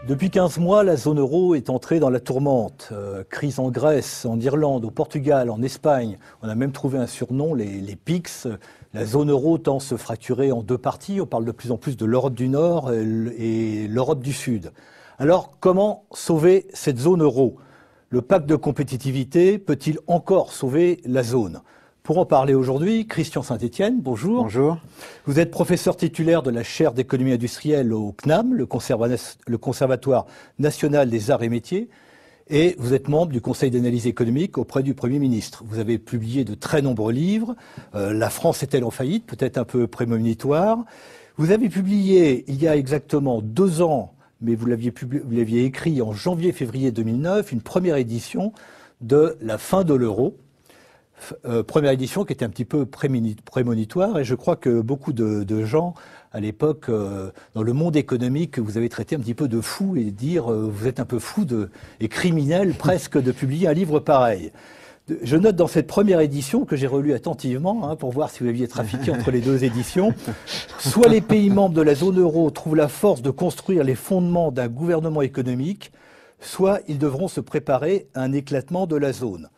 Depuis 15 mois, la zone euro est entrée dans la tourmente. Crise en Grèce, en Irlande, au Portugal, en Espagne. On a même trouvé un surnom, les PICS. La zone euro tend à se fracturer en deux parties. On parle de plus en plus de l'Europe du Nord et l'Europe du Sud. Alors, comment sauver cette zone euro? Le pacte de compétitivité peut-il encore sauver la zone? Pour en parler aujourd'hui, Christian Saint-Etienne, bonjour. Bonjour. Vous êtes professeur titulaire de la chaire d'économie industrielle au CNAM, le Conservatoire national des arts et métiers, et vous êtes membre du Conseil d'analyse économique auprès du Premier ministre. Vous avez publié de très nombreux livres. La France est-elle en faillite? Peut-être un peu prémonitoire. Vous avez publié il y a exactement 2 ans, mais vous l'aviez écrit en janvier-février 2009, une première édition de La fin de l'euro. Première édition qui était un petit peu prémonitoire, et je crois que beaucoup de gens à l'époque dans le monde économique vous avez traité un petit peu de fou et dire vous êtes un peu fou et criminel presque de publier un livre pareil. Je note dans cette première édition que j'ai relue attentivement pour voir si vous aviez trafiqué entre les deux éditions. Soit les pays membres de la zone euro trouvent la force de construire les fondements d'un gouvernement économique, soit ils devront se préparer à un éclatement de la zone.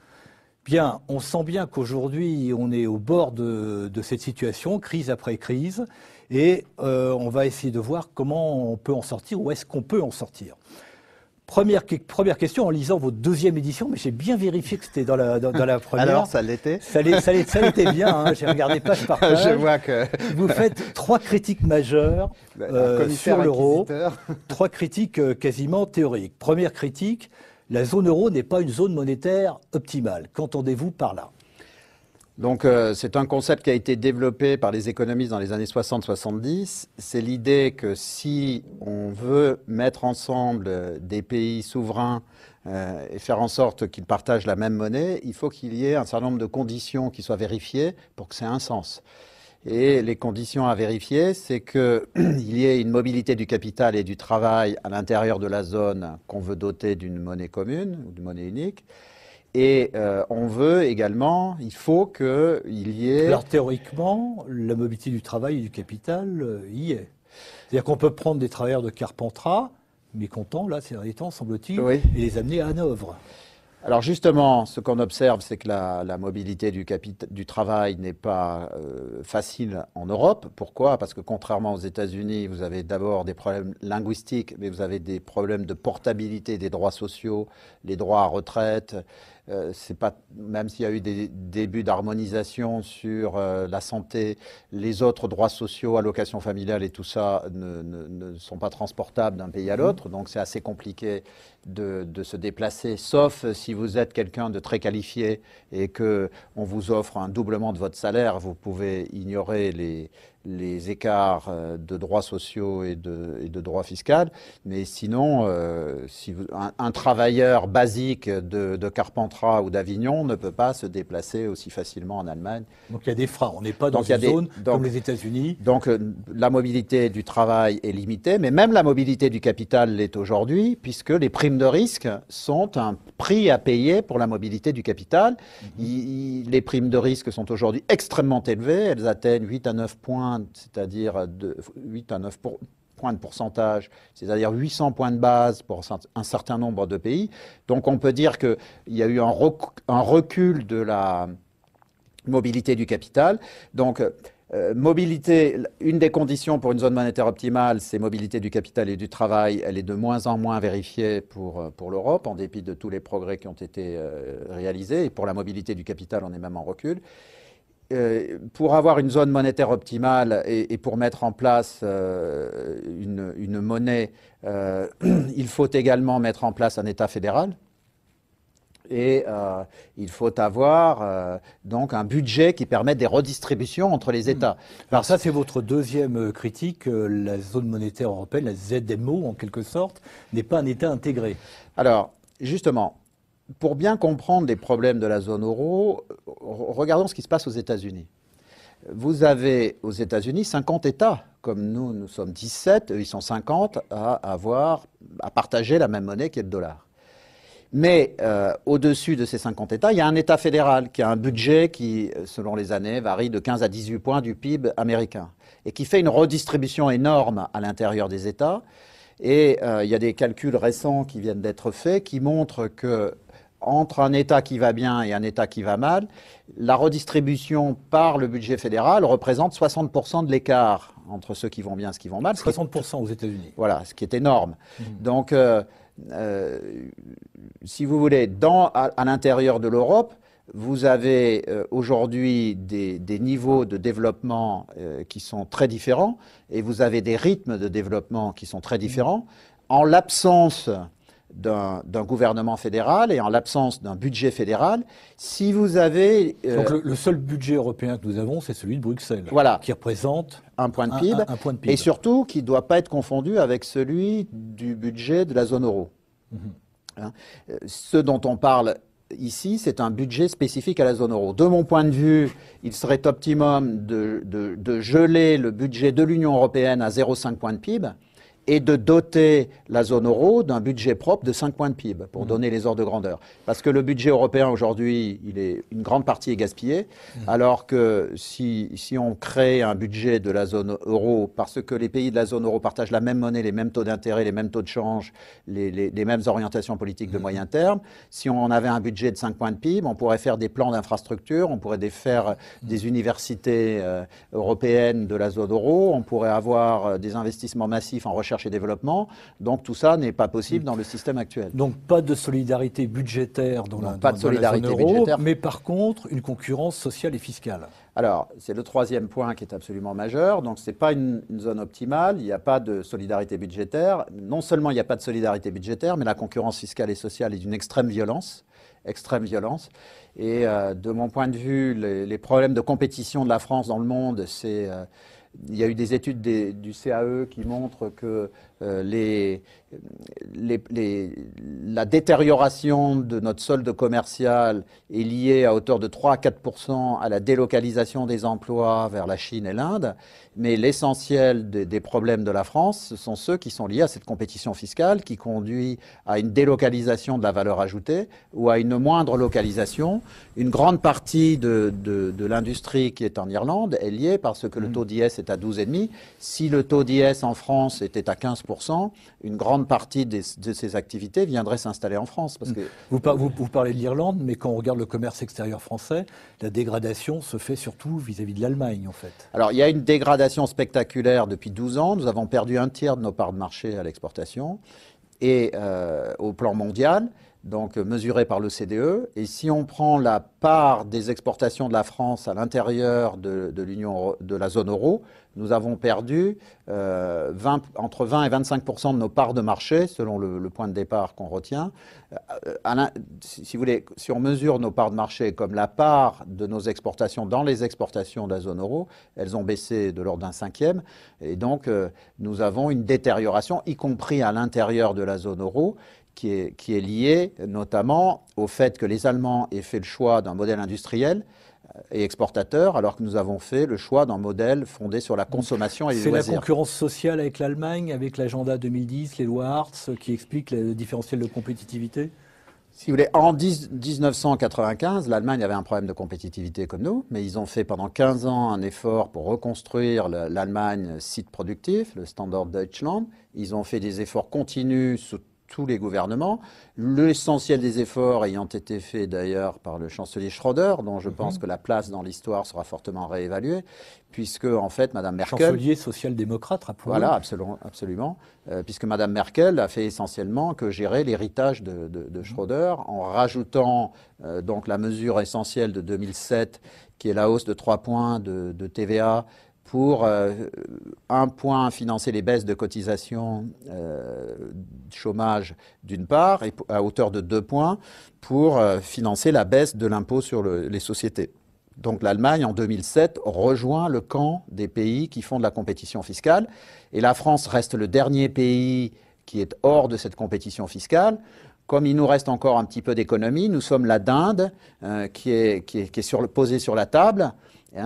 Bien, on sent bien qu'aujourd'hui, on est au bord de cette situation, crise après crise, et on va essayer de voir comment on peut en sortir, ou est-ce qu'on peut en sortir. Première question, en lisant votre deuxième édition, mais j'ai bien vérifié que c'était dans la première. Alors, ça l'était? Ça l'était bien, j'ai regardé page par page. Je vois que... Vous faites 3 critiques majeures sur l'euro, 3 critiques quasiment théoriques. Première critique: la zone euro n'est pas une zone monétaire optimale. Qu'entendez-vous par là? Donc, c'est un concept qui a été développé par les économistes dans les années 60-70. C'est l'idée que si on veut mettre ensemble des pays souverains et faire en sorte qu'ils partagent la même monnaie, il faut qu'il y ait un certain nombre de conditions qui soient vérifiées pour que ça ait un sens. Et les conditions à vérifier, c'est qu'il y ait une mobilité du capital et du travail à l'intérieur de la zone qu'on veut doter d'une monnaie commune ou d'une monnaie unique. Et on veut également, il faut qu'il y ait... Alors théoriquement, la mobilité du travail et du capital y est. C'est-à-dire qu'on peut prendre des travailleurs de Carpentras, mécontents, là, ces derniers temps, semble-t-il, oui, et les amener à Hanovre. Alors justement, ce qu'on observe, c'est que la mobilité du travail n'est pas facile en Europe. Pourquoi? Parce que contrairement aux États-Unis, vous avez d'abord des problèmes linguistiques, mais vous avez des problèmes de portabilité des droits sociaux, les droits à retraite. C'est pas, même s'il y a eu des débuts d'harmonisation sur la santé, les autres droits sociaux, allocations familiales et tout ça ne sont pas transportables d'un pays à l'autre. Donc c'est assez compliqué de se déplacer, sauf si vous êtes quelqu'un de très qualifié et qu'on vous offre un doublement de votre salaire, vous pouvez ignorer les écarts de droits sociaux et de droits fiscaux. Mais sinon, si un travailleur basique de Carpentras ou d'Avignon ne peut pas se déplacer aussi facilement en Allemagne. Donc il y a des freins, on n'est pas dans une zone comme les États-Unis. Donc la mobilité du travail est limitée, mais même la mobilité du capital l'est aujourd'hui, puisque les primes de risque sont un prix à payer pour la mobilité du capital. Les primes de risque sont aujourd'hui extrêmement élevées, elles atteignent 8 à 9 points, c'est-à-dire 8 à 9 points de pourcentage, c'est-à-dire 800 points de base pour un certain nombre de pays. Donc on peut dire qu'il y a eu un recul de la mobilité du capital. Donc mobilité, une des conditions pour une zone monétaire optimale, c'est mobilité du capital et du travail. Elle est de moins en moins vérifiée pour l'Europe, en dépit de tous les progrès qui ont été réalisés. Et pour la mobilité du capital, on est même en recul. Pour avoir une zone monétaire optimale et pour mettre en place une monnaie, il faut également mettre en place un État fédéral. Et il faut avoir donc un budget qui permette des redistributions entre les États. Alors ça, c'est votre deuxième critique. La zone monétaire européenne, la ZMO en quelque sorte, n'est pas un État intégré. Alors, justement, pour bien comprendre les problèmes de la zone euro, regardons ce qui se passe aux États-Unis. Vous avez aux États-Unis 50 États, comme nous sommes 17, eux ils sont 50 à partager la même monnaie qui est le dollar. Mais au-dessus de ces 50 États, il y a un État fédéral qui a un budget qui, selon les années, varie de 15 à 18 points du PIB américain et qui fait une redistribution énorme à l'intérieur des États. Et il y a des calculs récents qui viennent d'être faits qui montrent que entre un État qui va bien et un État qui va mal, la redistribution par le budget fédéral représente 60% de l'écart entre ceux qui vont bien et ceux qui vont mal. 60% aux États-Unis. Voilà, ce qui est énorme. Donc, si vous voulez, à l'intérieur de l'Europe, vous avez aujourd'hui des niveaux de développement qui sont très différents et vous avez des rythmes de développement qui sont très différents. En l'absence d'un gouvernement fédéral et en l'absence d'un budget fédéral, si vous avez... Donc le seul budget européen que nous avons, c'est celui de Bruxelles, voilà, qui représente un point de PIB, un point de PIB. Et surtout qui ne doit pas être confondu avec celui du budget de la zone euro. Hein, ce dont on parle ici, c'est un budget spécifique à la zone euro. De mon point de vue, il serait optimum de geler le budget de l'Union européenne à 0,5 points de PIB et de doter la zone euro d'un budget propre de 5 points de PIB, pour donner les ordres de grandeur. Parce que le budget européen, aujourd'hui, une grande partie est gaspillée, alors que si on crée un budget de la zone euro, parce que les pays de la zone euro partagent la même monnaie, les mêmes taux d'intérêt, les mêmes taux de change, les mêmes orientations politiques de moyen terme, si on avait un budget de 5 points de PIB, on pourrait faire des plans d'infrastructure, on pourrait faire des universités européennes de la zone euro, on pourrait avoir des investissements massifs en recherche et développement. Donc tout ça n'est pas possible dans le système actuel. Donc pas de solidarité budgétaire dans la zone euro, budgétaire, mais par contre une concurrence sociale et fiscale. Alors, c'est le troisième point qui est absolument majeur. Donc, ce n'est pas une zone optimale, il n'y a pas de solidarité budgétaire. Non seulement il n'y a pas de solidarité budgétaire, mais la concurrence fiscale et sociale est d'une extrême violence. Extrême violence. Et de mon point de vue, les problèmes de compétition de la France dans le monde, c'est... il y a eu des études du CAE qui montrent que la détérioration de notre solde commercial est liée à hauteur de 3 à 4% à la délocalisation des emplois vers la Chine et l'Inde. Mais l'essentiel des problèmes de la France, ce sont ceux qui sont liés à cette compétition fiscale qui conduit à une délocalisation de la valeur ajoutée ou à une moindre localisation. Une grande partie de l'industrie qui est en Irlande est liée parce que le taux d'IS est à 12,5. Si le taux d'IS en France était à 15%, une grande partie de ces activités viendrait s'installer en France. Parce que vous parlez de l'Irlande, mais quand on regarde le commerce extérieur français, la dégradation se fait surtout vis-à-vis de l'Allemagne, en fait. Alors, il y a une dégradation spectaculaire depuis 12 ans. Nous avons perdu un tiers de nos parts de marché à l'exportation et au plan mondial, donc mesuré par l'OCDE. Et si on prend la part des exportations de la France à l'intérieur de la zone euro, nous avons perdu entre 20 et 25% de nos parts de marché, selon le point de départ qu'on retient. Si vous voulez, si on mesure nos parts de marché comme la part de nos exportations dans les exportations de la zone euro, elles ont baissé de l'ordre d'un cinquième. Et donc, nous avons une détérioration, y compris à l'intérieur de la zone euro, qui est liée notamment au fait que les Allemands aient fait le choix d'un modèle industriel et exportateur, alors que nous avons fait le choix d'un modèle fondé sur la consommation et les loisirs. C'est la concurrence sociale avec l'Allemagne, avec l'agenda 2010, les lois Hartz, qui explique le différentiel de compétitivité? Si vous voulez, en 1995, l'Allemagne avait un problème de compétitivité comme nous, mais ils ont fait pendant 15 ans un effort pour reconstruire l'Allemagne site productif, le Standort Deutschland. Ils ont fait des efforts continus sous tous les gouvernements, l'essentiel des efforts ayant été fait d'ailleurs par le chancelier Schröder, dont je pense que la place dans l'histoire sera fortement réévaluée, puisque en fait Madame Merkel... Chancelier social-démocrate, rappelons-le. Voilà, absolument. Puisque Madame Merkel a fait essentiellement que gérer l'héritage de Schröder, en rajoutant donc la mesure essentielle de 2007, qui est la hausse de 3 points de TVA, pour 1 point financer les baisses de cotisation chômage d'une part, et à hauteur de 2 points pour financer la baisse de l'impôt sur les sociétés. Donc l'Allemagne, en 2007, rejoint le camp des pays qui font de la compétition fiscale. Et la France reste le dernier pays qui est hors de cette compétition fiscale. Comme il nous reste encore un petit peu d'économie, nous sommes la dinde qui est posée sur la table.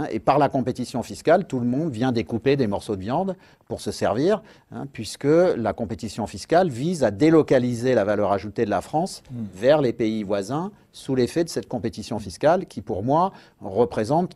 Et par la compétition fiscale, tout le monde vient découper des morceaux de viande pour se servir, puisque la compétition fiscale vise à délocaliser la valeur ajoutée de la France vers les pays voisins sous l'effet de cette compétition fiscale qui, pour moi, représente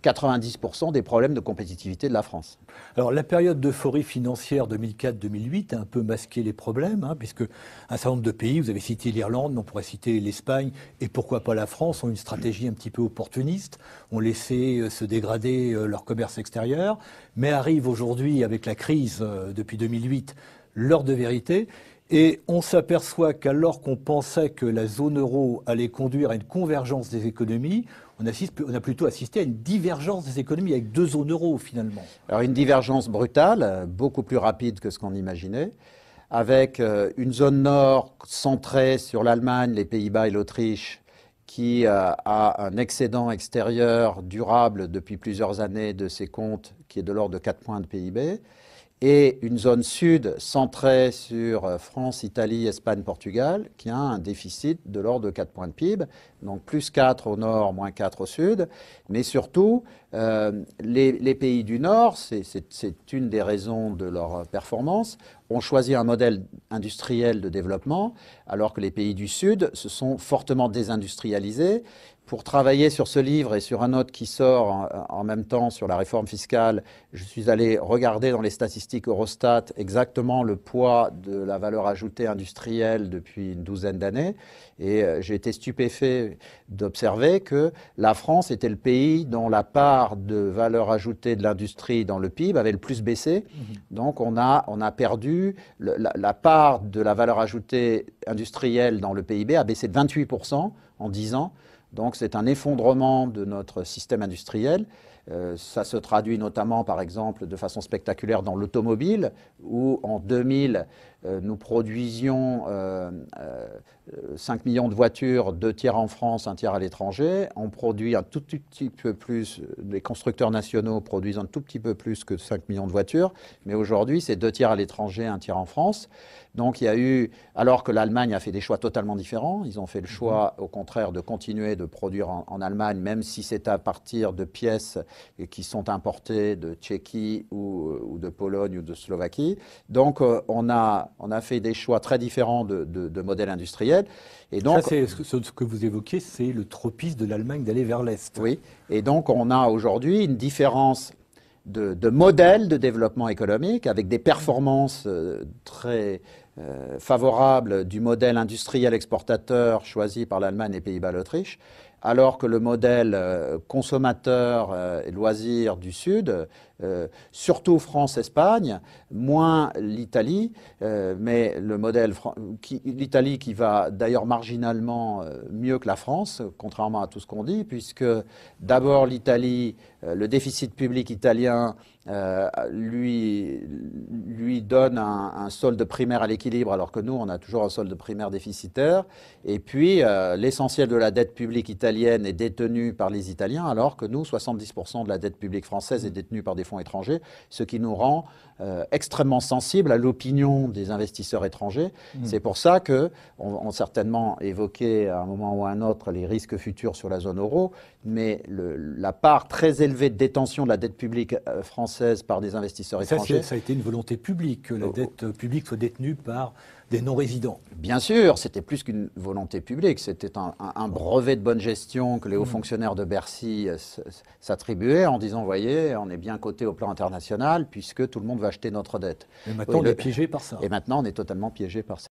90% des problèmes de compétitivité de la France. Alors la période d'euphorie financière 2004-2008 a un peu masqué les problèmes, puisque un certain nombre de pays, vous avez cité l'Irlande, mais on pourrait citer l'Espagne et pourquoi pas la France, ont une stratégie un petit peu opportuniste, ont laissé se dégrader leur commerce extérieur, mais arrive aujourd'hui avec la crise depuis 2008 l'heure de vérité. Et on s'aperçoit qu'alors qu'on pensait que la zone euro allait conduire à une convergence des économies, on a plutôt assisté à une divergence des économies avec 2 zones euro finalement. Alors une divergence brutale, beaucoup plus rapide que ce qu'on imaginait, avec une zone nord centrée sur l'Allemagne, les Pays-Bas et l'Autriche, qui a un excédent extérieur durable depuis plusieurs années de ses comptes, qui est de l'ordre de 4 points de PIB, et une zone sud centrée sur France, Italie, Espagne, Portugal, qui a un déficit de l'ordre de 4 points de PIB, donc plus 4 au nord, moins 4 au sud. Mais surtout, les pays du nord, c'est une des raisons de leur performance, ont choisi un modèle industriel de développement, alors que les pays du sud se sont fortement désindustrialisés. Pour travailler sur ce livre et sur un autre qui sort en même temps sur la réforme fiscale, je suis allé regarder dans les statistiques Eurostat exactement le poids de la valeur ajoutée industrielle depuis une douzaine d'années. Et j'ai été stupéfait d'observer que la France était le pays dont la part de valeur ajoutée de l'industrie dans le PIB avait le plus baissé. Donc on a perdu, la part de la valeur ajoutée industrielle dans le PIB a baissé de 28% en 10 ans. Donc c'est un effondrement de notre système industriel. Ça se traduit notamment, par exemple, de façon spectaculaire dans l'automobile, où en 2000, nous produisions 5 millions de voitures, 2 tiers en France, 1 tiers à l'étranger. On produit un tout petit peu plus, les constructeurs nationaux produisent un tout petit peu plus que 5 millions de voitures, mais aujourd'hui, c'est 2 tiers à l'étranger, 1 tiers en France. Donc il y a eu, alors que l'Allemagne a fait des choix totalement différents, ils ont fait le choix, au contraire, de continuer de produire en Allemagne, même si c'est à partir de pièces qui sont importées de Tchéquie ou de Pologne ou de Slovaquie. Donc on a fait des choix très différents de modèles industriels. Et donc, ça, ce que vous évoquez, c'est le tropisme de l'Allemagne d'aller vers l'Est. Oui, et donc on a aujourd'hui une différence de modèle de développement économique avec des performances très favorables du modèle industriel exportateur choisi par l'Allemagne, les Pays-Bas, l'Autriche, alors que le modèle consommateur et loisir du Sud, surtout France-Espagne, moins l'Italie, mais le modèle l'Italie qui va d'ailleurs marginalement mieux que la France, contrairement à tout ce qu'on dit, puisque d'abord l'Italie, le déficit public italien lui donne un solde primaire à l'équilibre, alors que nous, on a toujours un solde primaire déficitaire. Et puis, l'essentiel de la dette publique italienne est détenue par les Italiens, alors que nous, 70% de la dette publique française est détenue par des fonds étrangers, ce qui nous rend extrêmement sensibles à l'opinion des investisseurs étrangers. C'est pour ça qu'on certainement évoqué à un moment ou à un autre les risques futurs sur la zone euro, mais la part très élevée de détention de la dette publique française par des investisseurs étrangers. Ça a été une volonté publique, que la dette publique soit détenue par des non-résidents. Bien sûr, c'était plus qu'une volonté publique, c'était un brevet de bonne gestion que les hauts fonctionnaires de Bercy s'attribuaient en disant, voyez, on est bien coté au plan international puisque tout le monde va acheter notre dette. Mais maintenant, on est piégé par ça. Et maintenant, on est totalement piégé par ça.